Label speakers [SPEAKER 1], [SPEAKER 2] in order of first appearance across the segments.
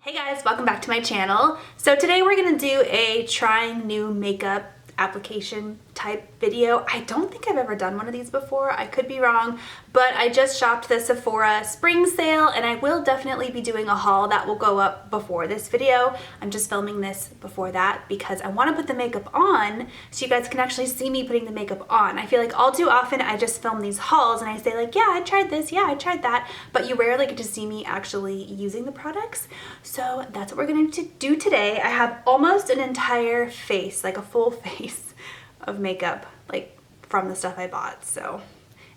[SPEAKER 1] Hey guys, welcome back to my channel. So today we're gonna do a trying new makeup application type video. I don't think I've ever done one of these before. I could be wrong, but I just shopped the Sephora spring sale and I will definitely be doing a haul that will go up before this video. I'm just filming this before that because I want to put the makeup on so you guys can actually see me putting the makeup on. I feel like all too often I just film these hauls and I say like, yeah, I tried this, yeah, I tried that, but you rarely get to see me actually using the products. So that's what we're going to do today. I have almost an entire face, like a full face of makeup, like from the stuff I bought, so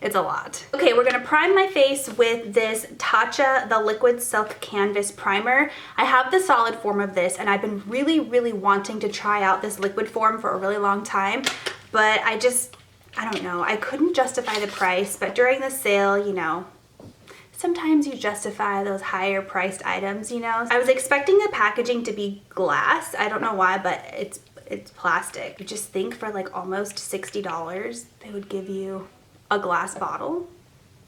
[SPEAKER 1] it's a lot. Okay, we're gonna prime my face with this Tatcha, the Liquid Silk Canvas Primer. I have the solid form of this and I've been really wanting to try out this liquid form for a really long time, but I don't know, I couldn't justify the price, but during the sale, you know, sometimes you justify those higher priced items, you know? I was expecting the packaging to be glass. I don't know why, but it's plastic. You just think for like almost $60, they would give you a glass bottle.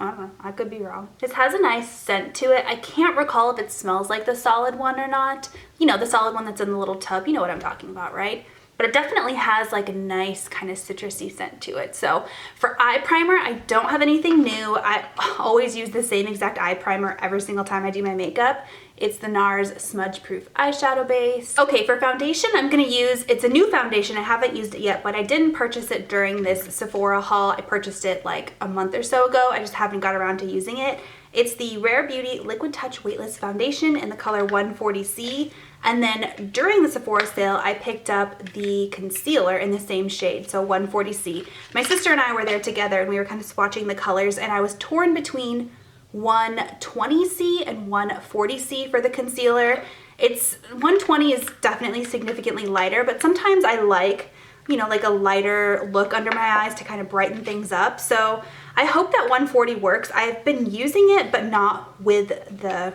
[SPEAKER 1] I don't know, I could be wrong. This has a nice scent to it. I can't recall if it smells like the solid one or not. You know, the solid one that's in the little tub, you know what I'm talking about, right? But it definitely has like a nice kind of citrusy scent to it. So for eye primer, I don't have anything new. I always use the same exact eye primer every single time I do my makeup. It's the NARS Smudge Proof Eyeshadow Base. Okay, for foundation, I'm gonna use, it's a new foundation. I haven't used it yet, but I didn't purchase it during this Sephora haul. I purchased it like a month or so ago. I just haven't got around to using it. It's the Rare Beauty Liquid Touch Weightless Foundation in the color 140C. And then during the Sephora sale, I picked up the concealer in the same shade, so 140C. My sister and I were there together and we were kind of swatching the colors and I was torn between 120C and 140C for the concealer. 120 is definitely significantly lighter, but sometimes I like, you know, like a lighter look under my eyes to kind of brighten things up. So I hope that 140 works. I've been using it, but not with the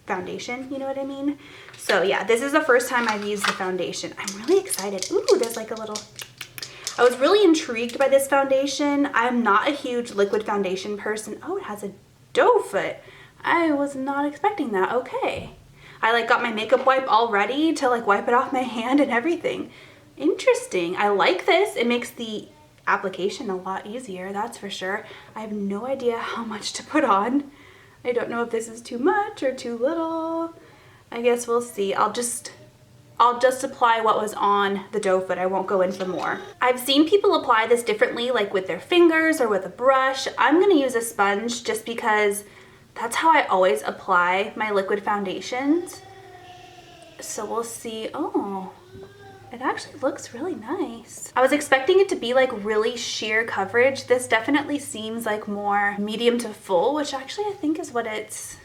[SPEAKER 1] foundation, you know what I mean? So yeah, this is the first time I've used the foundation. I'm really excited. Ooh, there's like a little, I was really intrigued by this foundation. I'm not a huge liquid foundation person. Oh, it has a doe foot. I was not expecting that. Okay. I like got my makeup wipe all ready to like wipe it off my hand and everything. Interesting. I like this. It makes the application a lot easier, that's for sure. I have no idea how much to put on. I don't know if this is too much or too little. I guess we'll see. I'll just apply what was on the doe foot. I won't go in for more. I've seen people apply this differently, like with their fingers or with a brush. I'm gonna use a sponge just because that's how I always apply my liquid foundations. So we'll see. Oh, it actually looks really nice. I was expecting it to be like really sheer coverage. This definitely seems like more medium to full, which actually I think is what it's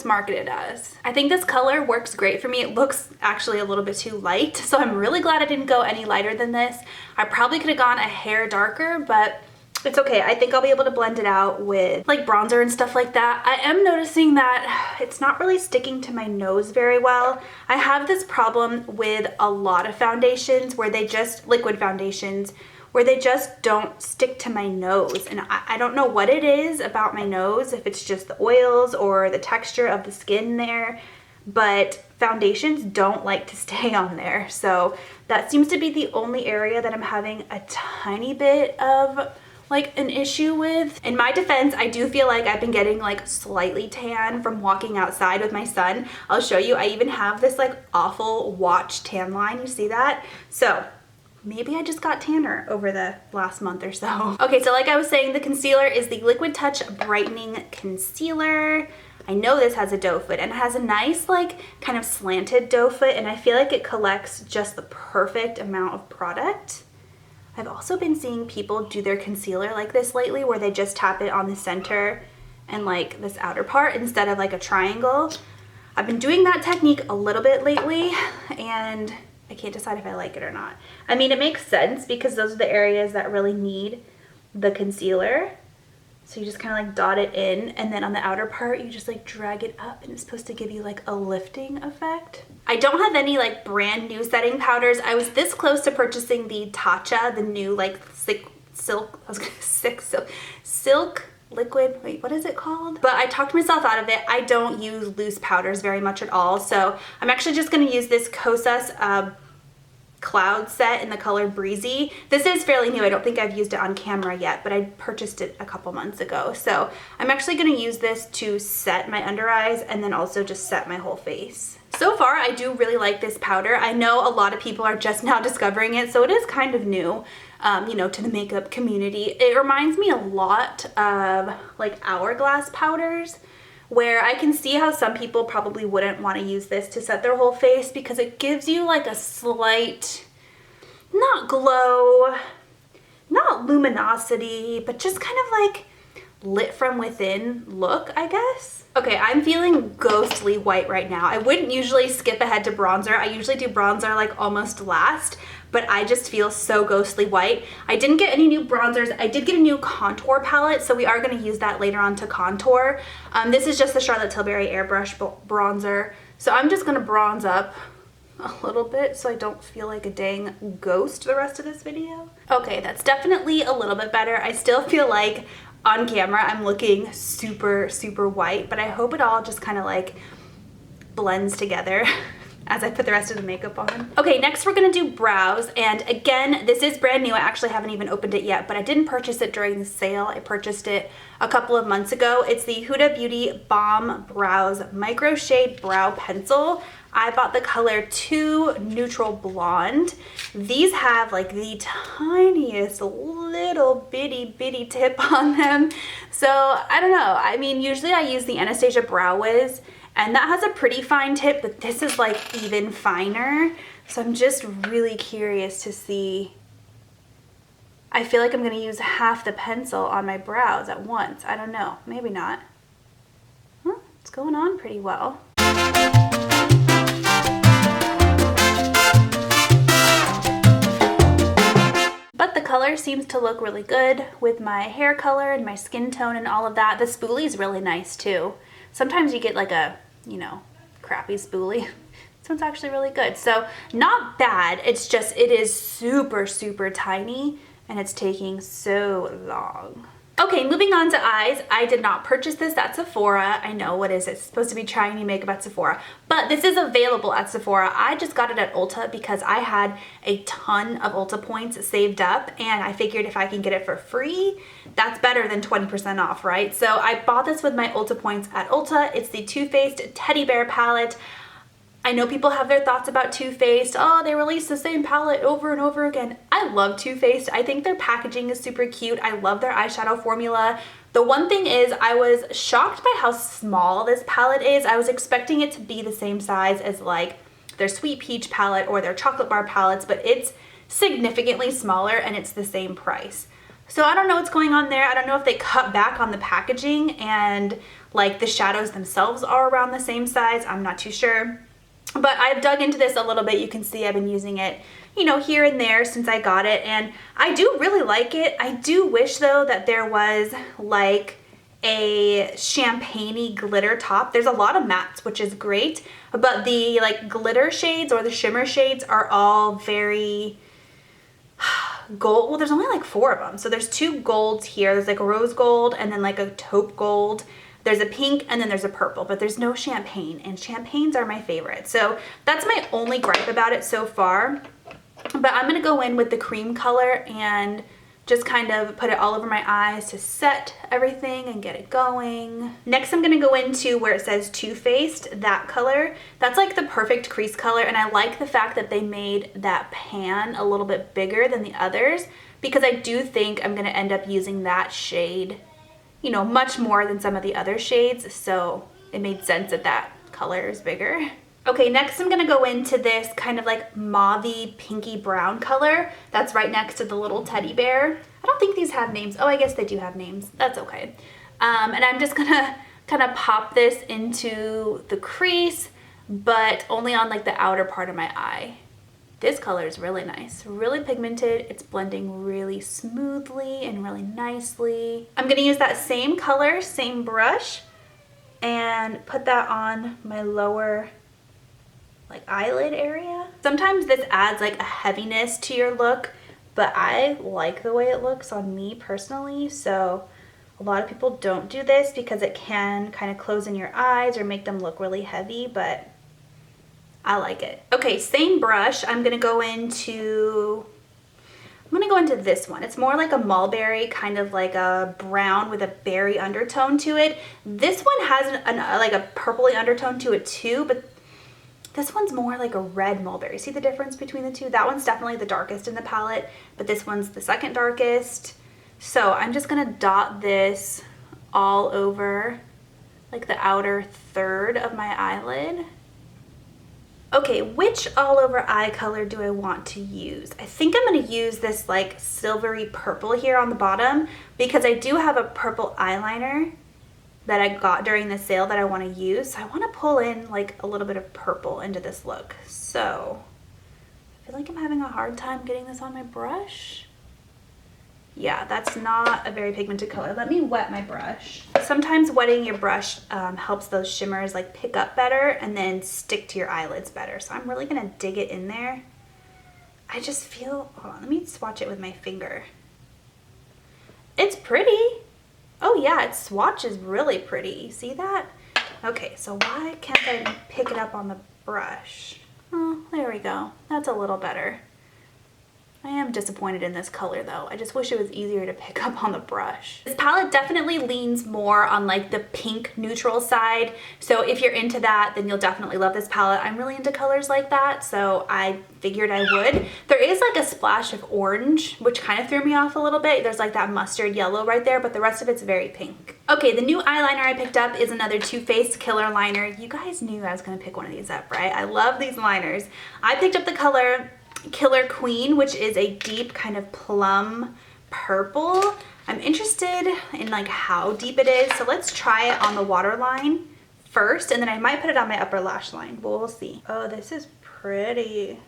[SPEAKER 1] marketed as. I think this color works great for me. It looks actually a little bit too light, so I'm really glad I didn't go any lighter than this. I probably could have gone a hair darker, but it's okay. I think I'll be able to blend it out with like bronzer and stuff like that. I am noticing that it's not really sticking to my nose very well. I have this problem with a lot of foundations where they just, liquid foundations, where they just don't stick to my nose. And I don't know what it is about my nose, if it's just the oils or the texture of the skin there, but foundations don't like to stay on there. So that seems to be the only area that I'm having a tiny bit of like an issue with. In my defense, I do feel like I've been getting like slightly tan from walking outside with my son. I'll show you, I even have this like awful watch tan line, you see that? So maybe I just got tanner over the last month or so. Okay, so like I was saying, the concealer is the Liquid Touch Brightening Concealer. I know this has a doe foot and it has a nice like kind of slanted doe foot and I feel like it collects just the perfect amount of product. I've also been seeing people do their concealer like this lately where they just tap it on the center and like this outer part instead of like a triangle. I've been doing that technique a little bit lately and I can't decide if I like it or not. I mean, it makes sense because those are the areas that really need the concealer. So you just kind of like dot it in and then on the outer part you just like drag it up and it's supposed to give you like a lifting effect. I don't have any like brand new setting powders. I was this close to purchasing the Tatcha, the new like silk liquid, wait, what is it called? But I talked myself out of it. I don't use loose powders very much at all. So I'm actually just gonna use this Kosas cloud set in the color Breezy. This is fairly new. I don't think I've used it on camera yet, but I purchased it a couple months ago. So I'm actually gonna use this to set my under eyes and then also just set my whole face. So far, I do really like this powder. I know a lot of people are just now discovering it, so it is kind of new, you know, to the makeup community. It reminds me a lot of like Hourglass powders, where I can see how some people probably wouldn't want to use this to set their whole face because it gives you like a slight, not glow, not luminosity, but just kind of like lit from within look, I guess. Okay, I'm feeling ghostly white right now. I wouldn't usually skip ahead to bronzer. I usually do bronzer like almost last, but I just feel so ghostly white. I didn't get any new bronzers. I did get a new contour palette, so we are gonna use that later on to contour. This is just the Charlotte Tilbury Airbrush bronzer. So I'm just gonna bronze up a little bit so I don't feel like a dang ghost the rest of this video. Okay, that's definitely a little bit better. I still feel like on camera I'm looking super, super white, but I hope it all just kind of like blends together as I put the rest of the makeup on. Okay, next we're gonna do brows, and again, this is brand new. I actually haven't even opened it yet, but I didn't purchase it during the sale. I purchased it a couple of months ago. It's the Huda Beauty Balm Brows Micro Shade Brow Pencil. I bought the color 2 Neutral Blonde. These have like the tiniest little bitty tip on them. So I don't know. I mean, usually I use the Anastasia Brow Wiz, and that has a pretty fine tip, but this is like even finer. So I'm just really curious to see. I feel like I'm gonna use half the pencil on my brows at once. I don't know, maybe not. Huh, it's going on pretty well. But the color seems to look really good with my hair color and my skin tone and all of that. The spoolie is really nice too. Sometimes you get like a, you know, crappy spoolie. This one's actually really good. So not bad. It's just, it is super, super tiny and it's taking so long. Okay, moving on to eyes. I did not purchase this at Sephora. I know, what is it? It's supposed to be trying new makeup at Sephora, but this is available at Sephora. I just got it at Ulta because I had a ton of Ulta points saved up, and I figured if I can get it for free, that's better than 20% off, right? So I bought this with my Ulta points at Ulta. It's the Too Faced Teddy Bear palette. I know people have their thoughts about Too Faced. Oh, they release the same palette over and over again. I love Too Faced. I think their packaging is super cute. I love their eyeshadow formula. The one thing is, I was shocked by how small this palette is. I was expecting it to be the same size as like their Sweet Peach palette or their Chocolate Bar palettes, but it's significantly smaller and it's the same price. So I don't know what's going on there. I don't know if they cut back on the packaging and like the shadows themselves are around the same size. I'm not too sure. But I've dug into this a little bit. You can see I've been using it, you know, here and there since I got it, and I do really like it. I do wish though that there was like a champagne-y glitter top. There's a lot of mattes, which is great, but the like glitter shades or the shimmer shades are all very gold. Well, there's only like 4 of them. So there's 2 golds here. There's like a rose gold and then like a taupe gold. There's a pink and then there's a purple, but there's no champagne, and champagnes are my favorite. So that's my only gripe about it so far. But I'm gonna go in with the cream color and just kind of put it all over my eyes to set everything and get it going. Next, I'm gonna go into where it says Too Faced, that color. That's like the perfect crease color, and I like the fact that they made that pan a little bit bigger than the others, because I do think I'm gonna end up using that shade, you know, much more than some of the other shades, so it made sense that that color is bigger. Okay, next I'm gonna go into this kind of like mauve-y pinky brown color that's right next to the little teddy bear. I don't think these have names. Oh, I guess they do have names. That's okay. And I'm just gonna kind of pop this into the crease, but only on like the outer part of my eye. This color is really nice, really pigmented. It's blending really smoothly and really nicely. I'm gonna use that same color, same brush, and put that on my lower like eyelid area. Sometimes this adds like a heaviness to your look, but I like the way it looks on me personally, so A lot of people don't do this because it can kind of close in your eyes or make them look really heavy, but I like it. Okay, same brush. I'm gonna go into this one. It's more like a mulberry, kind of like a brown with a berry undertone to it. This one has like a purpley undertone to it too, but this one's more like a red mulberry. See the difference between the two? That one's definitely the darkest in the palette, but this one's the second darkest. So I'm just gonna dot this all over like the outer third of my eyelid. Okay, which all over eye color do I want to use? I think I'm gonna use this like silvery purple here on the bottom because I do have a purple eyeliner that I got during the sale that I wanna use. So I wanna pull in like a little bit of purple into this look. So I feel like I'm having a hard time getting this on my brush. Yeah, that's not a very pigmented color. Let me wet my brush. Sometimes wetting your brush helps those shimmers like pick up better and then stick to your eyelids better. So I'm really gonna dig it in there. I just feel, hold on, let me swatch it with my finger. It's pretty. Oh yeah, its swatch is really pretty. See that? Okay, so why can't I pick it up on the brush? Oh, there we go. That's a little better. I am disappointed in this color though. I just wish it was easier to pick up on the brush. This palette definitely leans more on like the pink neutral side. So if you're into that, then you'll definitely love this palette. I'm really into colors like that, so I figured I would. There is like a splash of orange, which kind of threw me off a little bit. There's like that mustard yellow right there, but the rest of it's very pink. Okay, the new eyeliner I picked up is another Too Faced Killer Liner. You guys knew I was gonna pick one of these up, right? I love these liners. I picked up the color Killer Queen, which is a deep kind of plum purple. I'm interested in like how deep it is, so let's try it on the waterline first, and then I might put it on my upper lash line. We'll see. Oh, this is pretty.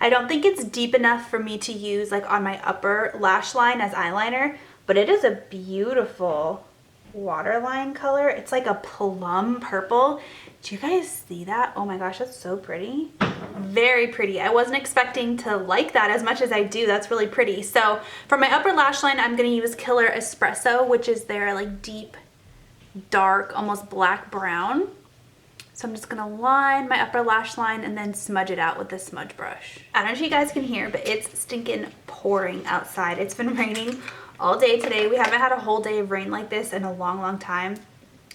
[SPEAKER 1] I don't think it's deep enough for me to use like on my upper lash line as eyeliner, but it is a beautiful waterline color. It's like a plum purple. Do you guys see that? Oh my gosh, that's so pretty. Very pretty. I wasn't expecting to like that as much as I do. That's really pretty. So for my upper lash line, I'm going to use Killer Espresso, which is their like deep, dark, almost black brown. So I'm just going to line my upper lash line and then smudge it out with this smudge brush. I don't know if you guys can hear, but it's stinking pouring outside. It's been raining all day today. We haven't had a whole day of rain like this in a long, long time.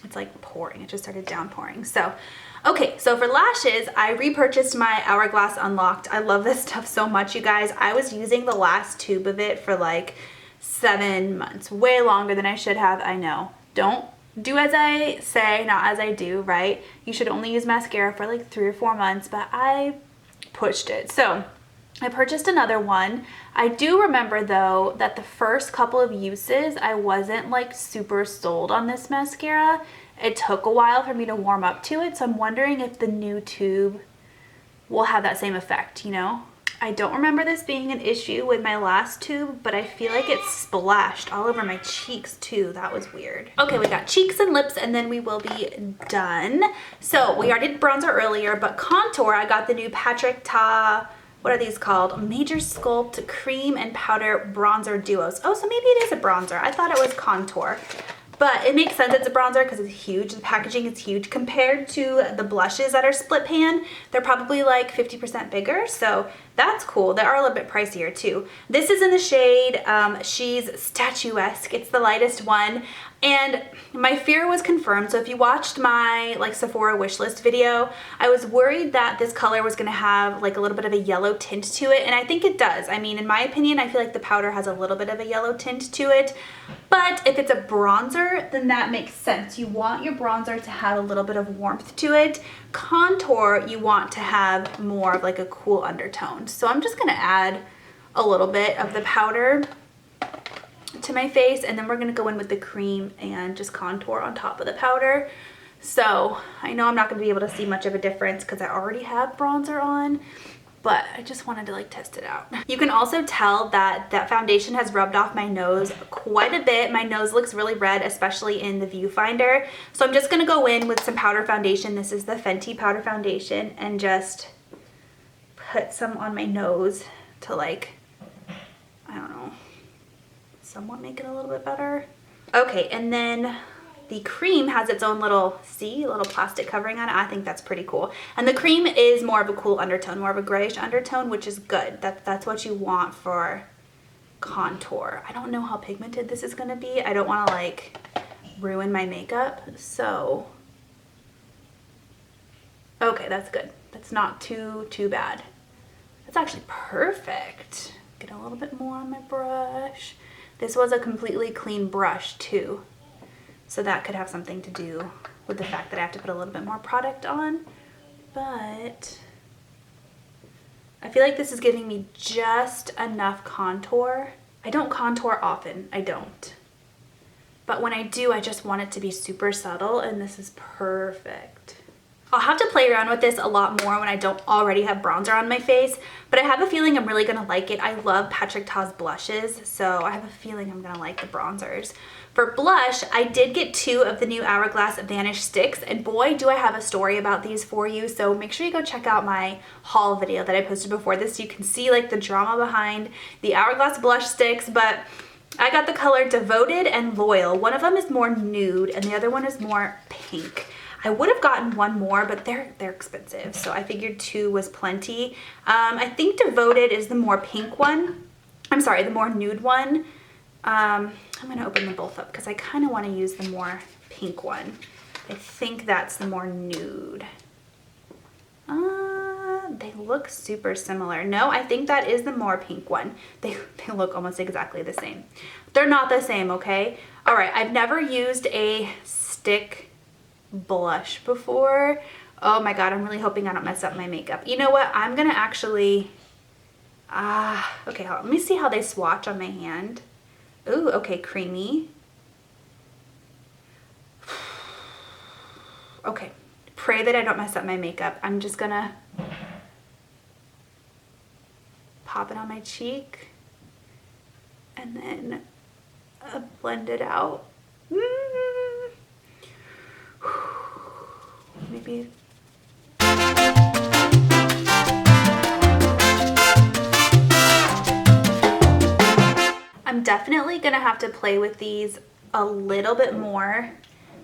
[SPEAKER 1] It's like pouring. It just started downpouring. So, okay, so for lashes, I repurchased my Hourglass Unlocked. I love this stuff so much, you guys. I was using the last tube of it for like 7 months, way longer than I should have. I know. Don't do as I say, not as I do, right? You should only use mascara for like 3 or 4 months, but I pushed it. So I purchased another one. I do remember though that the first couple of uses I wasn't like super sold on this mascara. It took a while for me to warm up to it, so I'm wondering if the new tube will have that same effect, you know? I don't remember this being an issue with my last tube, but I feel like it splashed all over my cheeks too. That was weird. Okay, we got cheeks and lips and then we will be done. So we already did bronzer earlier, but contour, I got the new Patrick Ta, what are these called? Major Sculpt Cream and Powder Bronzer Duos. Oh, so maybe it is a bronzer. I thought it was contour. But it makes sense it's a bronzer because it's huge. The packaging is huge compared to the blushes that are split pan. They're probably like 50% bigger, so that's cool. They are a little bit pricier too. This is in the shade She's Statuesque. It's the lightest one. And my fear was confirmed. So if you watched my like Sephora wishlist video, I was worried that this color was gonna have like a little bit of a yellow tint to it. And I think it does. I mean, in my opinion, I feel like the powder has a little bit of a yellow tint to it. But if it's a bronzer, then that makes sense. You want your bronzer to have a little bit of warmth to it. Contour, you want to have more of like a cool undertone. So I'm just gonna add a little bit of the powder to my face, and then we're gonna go in with the cream and just contour on top of the powder. So I know I'm not gonna be able to see much of a difference because I already have bronzer on, but I just wanted to like test it out. You can also tell that that foundation has rubbed off my nose quite a bit. My nose looks really red, especially in the viewfinder. So I'm just gonna go in with some powder foundation. This is the Fenty powder foundation, and just put some on my nose to like, I don't know, somewhat make it a little bit better. Okay, and then the cream has its own little, little plastic covering on it. I think that's pretty cool. And the cream is more of a cool undertone, more of a grayish undertone, which is good. That's what you want for contour. I don't know how pigmented this is gonna be. I don't wanna like ruin my makeup, so. Okay, that's good. That's not too bad. That's actually perfect. Get a little bit more on my brush. This was a completely clean brush too. So that could have something to do with the fact that I have to put a little bit more product on, but I feel like this is giving me just enough contour. I don't contour often, I don't. But when I do, I just want it to be super subtle, and this is perfect. I'll have to play around with this a lot more when I don't already have bronzer on my face, but I have a feeling I'm really gonna like it. I love Patrick Ta's blushes, so I have a feeling I'm gonna like the bronzers. For blush, I did get 2 of the new Hourglass Vanish sticks, and boy, do I have a story about these for you, so make sure you go check out my haul video that I posted before this so you can see like the drama behind the Hourglass blush sticks. But I got the color Devoted and Loyal. One of them is more nude, and the other one is more pink. I would have gotten one more, but they're expensive, so I figured 2 was plenty. I think Devoted is the more pink one. I'm sorry, the more nude one. I'm gonna open them both up because I kind of want to use the more pink one. I think that's the more nude. They look super similar. No, I think that is the more pink one. They look almost exactly the same. They're not the same, okay? All right, I've never used a stick blush before. Oh my god, I'm really hoping I don't mess up my makeup. You know what? I'm gonna actually okay, hold on. Let me see how they swatch on my hand. Ooh, okay, creamy. Okay, pray that I don't mess up my makeup. I'm just gonna pop it on my cheek and then blend it out. Maybe. I'm definitely gonna have to play with these a little bit more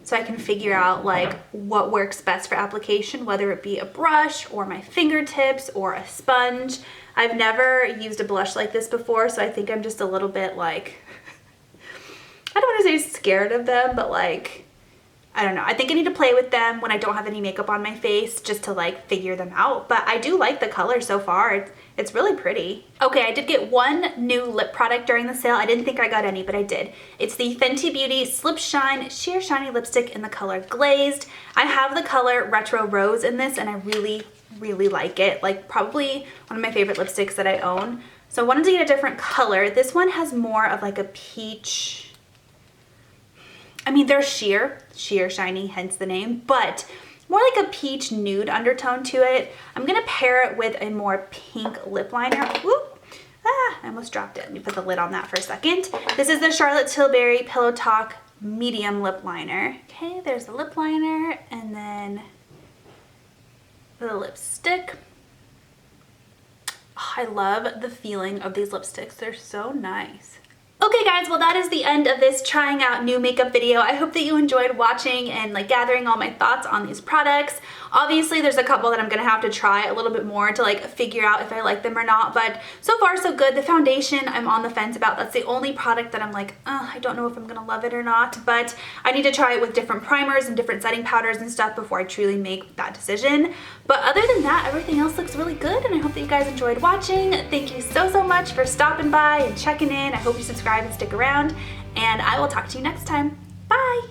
[SPEAKER 1] so I can figure out like what works best for application, whether it be a brush or my fingertips or a sponge. I've never used a blush like this before, so I think I'm just a little bit like, I don't want to say scared of them, but like, I don't know. I think I need to play with them when I don't have any makeup on my face just to like figure them out. But I do like the color so far. It's really pretty. Okay, I did get one new lip product during the sale. I didn't think I got any, but I did. It's the Fenty Beauty Slip Shine Sheer Shiny Lipstick in the color Glazed. I have the color Retro Rose in this, and I really like it. Like probably one of my favorite lipsticks that I own. So I wanted to get a different color. This one has more of like a peach. I mean, they're sheer shiny, hence the name, but more like a peach nude undertone to it. I'm gonna pair it with a more pink lip liner. Whoop. I almost dropped it. Let me put the lid on that for a second. This is the Charlotte Tilbury Pillow Talk medium lip liner. Okay, there's the lip liner, and then the lipstick. Oh, I love the feeling of these lipsticks. They're so nice. Okay guys, well that is the end of this trying out new makeup video. I hope that you enjoyed watching and like gathering all my thoughts on these products. Obviously there's a couple that I'm gonna have to try a little bit more to like figure out if I like them or not, but so far so good. The foundation I'm on the fence about. That's the only product that I'm like, I don't know if I'm gonna love it or not, but I need to try it with different primers and different setting powders and stuff before I truly make that decision. But other than that, everything else looks really good, and I hope that you guys enjoyed watching. Thank you so much for stopping by and checking in. I hope you subscribe and stick around, and I will talk to you next time. Bye!